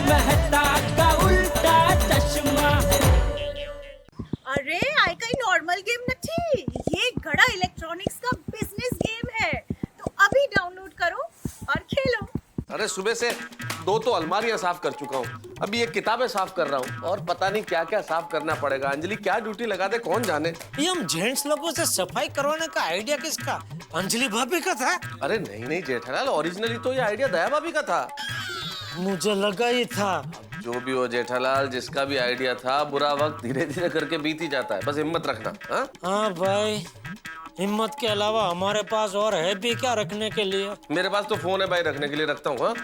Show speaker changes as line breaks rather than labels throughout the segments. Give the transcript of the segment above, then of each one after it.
मेहता का उल्टा चश्मा।
अरे આ કઈ નોર્મલ ગેમ નથી, ये गड़ा इलेक्ट्रॉनिक्स का बिजनेस गेम है, तो अभी डाउनलोड करो और खेलो।
अरे सुबह से 2 तो अलमारियां साफ कर चुका हूँ, अभी ये किताबें साफ कर रहा हूँ और पता नहीं क्या क्या साफ करना पड़ेगा। अंजलि क्या ड्यूटी लगा दे कौन जाने।
ये हम जेंट्स लोगों से सफाई करवाने का आइडिया किसका? अंजलि भाभी का था?
अरे नहीं जेठालाल, ओरिजिनली तो ये आइडिया दया भाभी का था।
मुझे लगा ही था।
जो भी हो जेठालाल, जिसका भी आइडिया था, बुरा वक्त धीरे धीरे करके बीत ही जाता है, बस हिम्मत रखना।
हाँ भाई, हिम्मत के अलावा हमारे पास और है भी क्या रखने के लिए?
मेरे पास तो फोन है भाई, रखने के लिए रखता हूँ।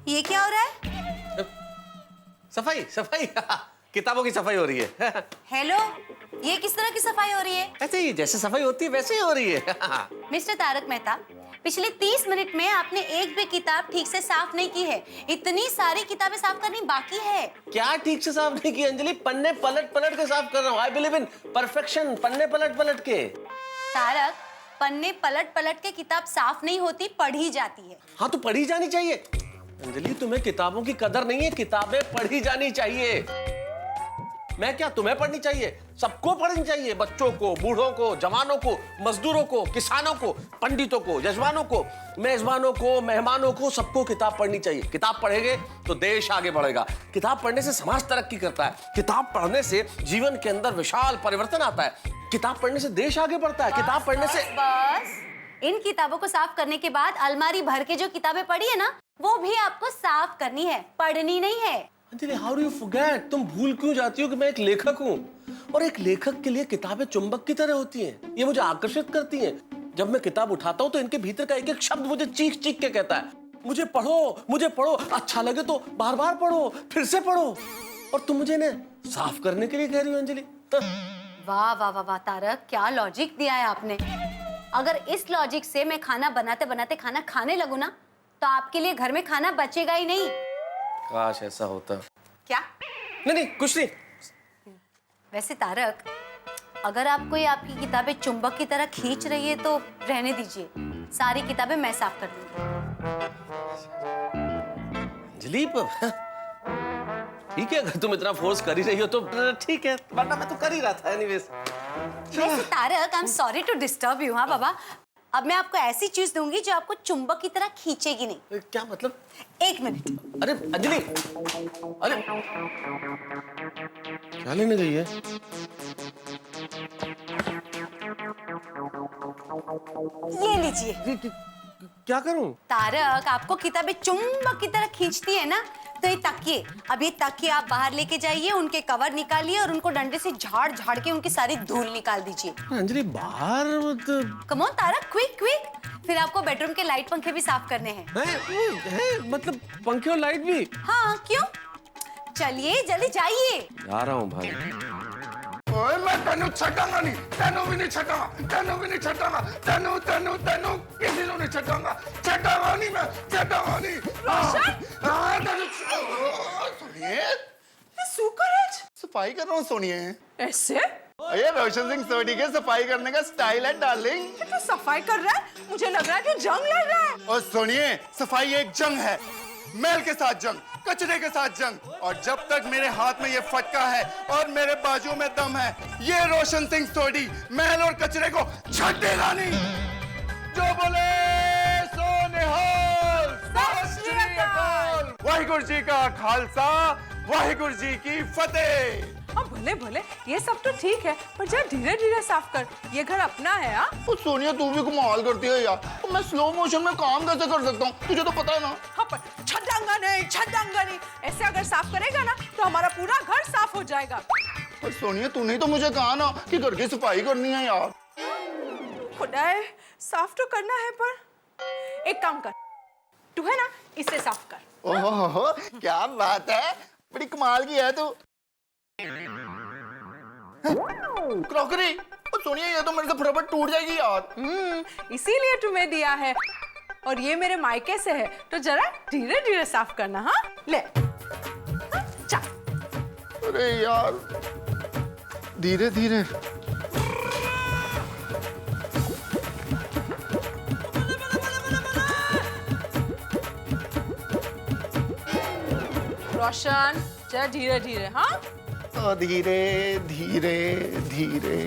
ये क्या हो रहा है?
सफाई सफाई किताबों की सफाई हो रही है।
हेलो, ये किस तरह की सफाई हो रही है?
ऐसे ही जैसे सफाई होती है वैसे ही हो रही है।
मिस्टर तारक मेहता, पिछले 30 मिनट में आपने एक भी किताब ठीक से साफ नहीं की है। इतनी सारी किताबें साफ करनी बाकी है।
क्या ठीक से साफ नहीं की अंजलि? पन्ने पलट पलट के साफ कर रहा हूँ। I believe in perfection. पन्ने पलट पलट के।
तारक, पन्ने पलट पलट के किताब साफ नहीं होती, पढ़ी जाती है।
हाँ तो पढ़ी जानी चाहिए। अंजलि तुम्हें किताबों की कदर नहीं है, किताबें पढ़ी जानी चाहिए। मैं क्या, तुम्हें पढ़नी चाहिए? सबको पढ़नी चाहिए, बच्चों को, बूढ़ों को, जवानों को, मजदूरों को, किसानों को, पंडितों को, यजमानों को, मेजबानों को, मेहमानों को, सबको किताब पढ़नी चाहिए। किताब पढ़ेंगे तो देश आगे बढ़ेगा। किताब पढ़ने से समाज तरक्की करता है। किताब पढ़ने से जीवन के अंदर विशाल परिवर्तन आता है। किताब पढ़ने से देश आगे बढ़ता है। किताब पढ़ने से
बस इन किताबों को साफ करने के बाद अलमारी भर के जो किताबें पढ़ी है ना, वो भी आपको साफ करनी है, पढ़नी नहीं है।
Anjali, how do you forget? तुम भूल क्यों जाती हो कि मैं एक लेखक हूँ, और एक लेखक के लिए किताबें चुंबक की तरह होती हैं। ये मुझे आकर्षित करती हैं। जब मैं किताब उठाता हूँ तो इनके भीतर का एक एक शब्द मुझे चीख चीख के कहता है, मुझे पढ़ो, मुझे पढ़ो। अच्छा लगे तो बार बार पढ़ो, फिर से पढ़ो। और तुम मुझे इन्हें साफ करने के लिए कह रही हो अंजलि?
वाह वाह वाह वाह तारक, क्या लॉजिक दिया है आपने। अगर इस लॉजिक से मैं खाना बनाते बनाते खाना खाने लगूं ना, तो आपके लिए घर में खाना बचेगा ही नहीं।
काश ऐसा होता।
क्या?
नहीं कुछ नहीं।
वैसे तारक, अगर आपको ये आपकी किताबें चुंबक की तरह खींच रही है तो रहने दीजिए, सारी किताबें मैं साफ कर दूंगी।
अंजलि, ठीक है, अगर तुम इतना फोर्स कर ही रही हो तो ठीक है, वरना मैं तो कर ही रहा था एनीवेज।
वैसे Tarak, I am sorry to disturb you. हाँ बाबा, अब मैं आपको ऐसी चीज दूंगी जो आपको चुंबक की तरह खींचेगी नहीं।
क्या मतलब?
1 मिनट।
अरे अंजलि, अरे क्या लेने गई है?
ये लीजिए।
क्या करूं?
तारक, आपको किताबें चुंबक की तरह खींचती है ना, तो ये तकिए, अब ये तकिए आप बाहर लेके जाइए, उनके कवर निकालिए और उनको डंडे से झाड़ झाड़ के उनकी सारी धूल निकाल दीजिए।
अंजलि बाहर
come on Tarak, quick quick. फिर आपको बेडरूम के लाइट पंखे भी साफ करने हैं।
मतलब पंखे और लाइट भी?
हाँ, क्यों? चलिए जल्दी जाइए।
जा रहा हूँ भाई।
ओए, मैं तेनू छटांगा नहीं, तेनू भी नहीं छटांगा, तेनू भी नहीं छटांगा, तेनू तेनू तेनू किसी को नहीं छटांगा, छटांगा नहीं मैं, छटांगा नहीं। सुनिए, सफाई कर रहा हूँ। सुनिए,
ऐसे
ये रोशन सिंह सोनी के सफाई करने का स्टाइल है डार्लिंग।
तो सफाई कर रहा है, मुझे लग रहा है कि जंग लड़ रहा है।
और सुनिए, सफाई एक जंग है, मैल के साथ जंग, कचरे के साथ जंग। और जब तक मेरे हाथ में ये फटका है और मेरे बाजू में दम है, ये रोशन सिंह सोनी मैल और कचरे को छटेगा नहीं। जो बोले सो निहाल, सत श्री अकाल। वाहिगुरु जी का खालसा, वाहिगुरु जी की फतेह।
अब भले भले ये सब तो ठीक है, पर जरा धीरे धीरे साफ कर, ये घर अपना है। हाँ
सोनिया, तू भी कमाल करती है यार। तो मैं स्लो मोशन में काम कैसे कर सकता हूँ, तुझे तो पता है ना।
हाँ, पर छटांगा नहीं। ऐसे अगर साफ करेगा ना तो हमारा पूरा घर साफ हो जाएगा।
पर सोनिया, तूने तो मुझे कहा ना कि घर की सफाई करनी है यार।
खुदाए, साफ तो करना है पर एक काम कर, तू है ना इसे साफ कर।
ओहो, क्या बात है, बड़ी कमाल की है तू। क्रॉकरी, सुनिए ये तो मेरे से फटाफट टूट जाएगी यार।
इसीलिए तुम्हें दिया है, और ये मेरे मायके से है, तो जरा धीरे धीरे साफ करना। हाँ ले, हाँ, चल।
अरे यार, धीरे धीरे।
रोशन, जरा धीरे धीरे। हाँ
धीरे धीरे धीरे।